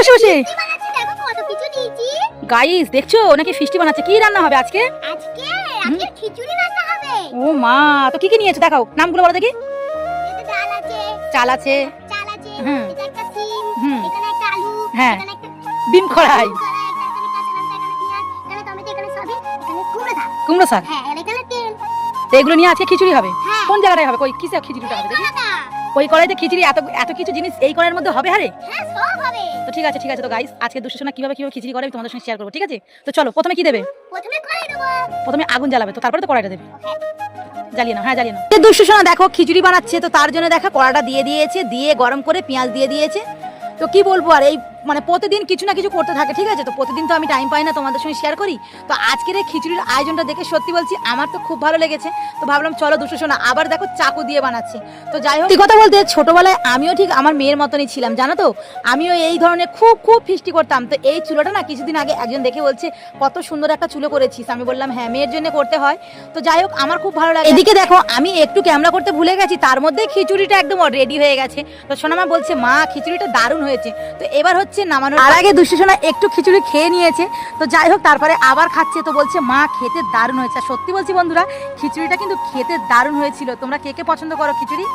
বসে বসে গাইস দেখছো নাকি ফিস্টি বানাচ্ছে। কি রান্না হবে আজকে? আজকে খিচুড়ি রান্না হবে। ও মা, তো কি কি নিয়েছো দেখাও, নামগুলো বলো দেখি। এতে ডাল আছে, চাল আছে, হুম। এটা একটা সিম, হুম। এখানে একটা আলু, হ্যাঁ। এখানে একটা ডিম কড়াই, এখানে কাঁচা লঙ্কা, এখানে পেঁয়াজ, এখানে টমেটো, এখানে সবই, এখানে কুমড়ো শাক। হ্যাঁ, আর এখানে তেল। তো এগুলো নিয়ে আজকে খিচুড়ি হবে। হ্যাঁ। কোন জায়গাটায় হবে? কই কিসে খিচুড়িটা হবে দেখি। ওই কড়াইতে খিচুড়ি, এত এত কিছু জিনিস এই কড়াইয়ের মধ্যে হবে? আরে হ্যাঁ, সব হবে। তো ঠিক আছে ঠিক আছে। তো গাইস আজকে দুষ্টসোনা কিভাবে কিভাবে খিচুড়ি করে আমি তোমাদের সঙ্গে শেয়ার করবো, ঠিক আছে? তো চলো, প্রথমে কি দেবে? প্রথমে কড়াই দেব। প্রথমে আগুন জ্বালাবে, তো তারপরে তো কড়াইটা দেবে। জ্বালিয়ে নাও, হ্যাঁ জ্বালিয়ে নাও। দুষ্টসোনা দেখো খিচুড়ি বানাচ্ছে, তো তার জন্য দেখো কড়াটা দিয়ে দিয়েছে, দিয়ে গরম করে পেঁয়াজ দিয়ে দিয়েছে। তো কি বলবো আর, এই মানে প্রতিদিন কিছু না কিছু করতে থাকে, ঠিক আছে? তো প্রতিদিন তো আমি টাইম পাই না তোমাদের সঙ্গে শেয়ার করি। তো আজকের এই খিচুড়ির আয়োজনটা দেখে সত্যি বলছি আমার তো খুব ভালো লেগেছে। তো ভাবলাম চলো দুষ্টসোনা, আবার দেখো চাকু দিয়ে বানাচ্ছি। তো যাই হোক, কথা বলতে ছোটবেলায় আমিও ঠিক আমার মেয়ের মতনই ছিলাম, জানো তো। আমিও এই ধরনের খুব খুব ফিস্টি করতাম। তো এই চুলোটা না কিছুদিন আগে একজন দেখে বলছে কত সুন্দর একটা চুলো করেছিস। আমি বললাম হ্যাঁ, মেয়ের জন্য করতে হয়। তো যাই হোক, আমার খুব ভালো লাগে। এদিকে দেখো আমি একটু ক্যামেরা করতে ভুলে গেছি, তার মধ্যে খিচুড়িটা একদম রেডি হয়ে গেছে। তো সোনামা বলছে মা খিচুড়িটা দারুণ হয়েছে। তো এবার হচ্ছে নামানোর আর আগে দুষ্টসোনা একটু খিচুড়ি খেয়ে নিয়েছে। তো যাই হোক, তারপরে আবার খাচ্ছে। তো বলছে মা খেতে দারুণ হয়েছে। আর সত্যি বলছি বন্ধুরা, খিচুড়িটা কিন্তু খেতে দারুণ হয়েছিল। তোমরা কে কে পছন্দ করো খিচুড়ি?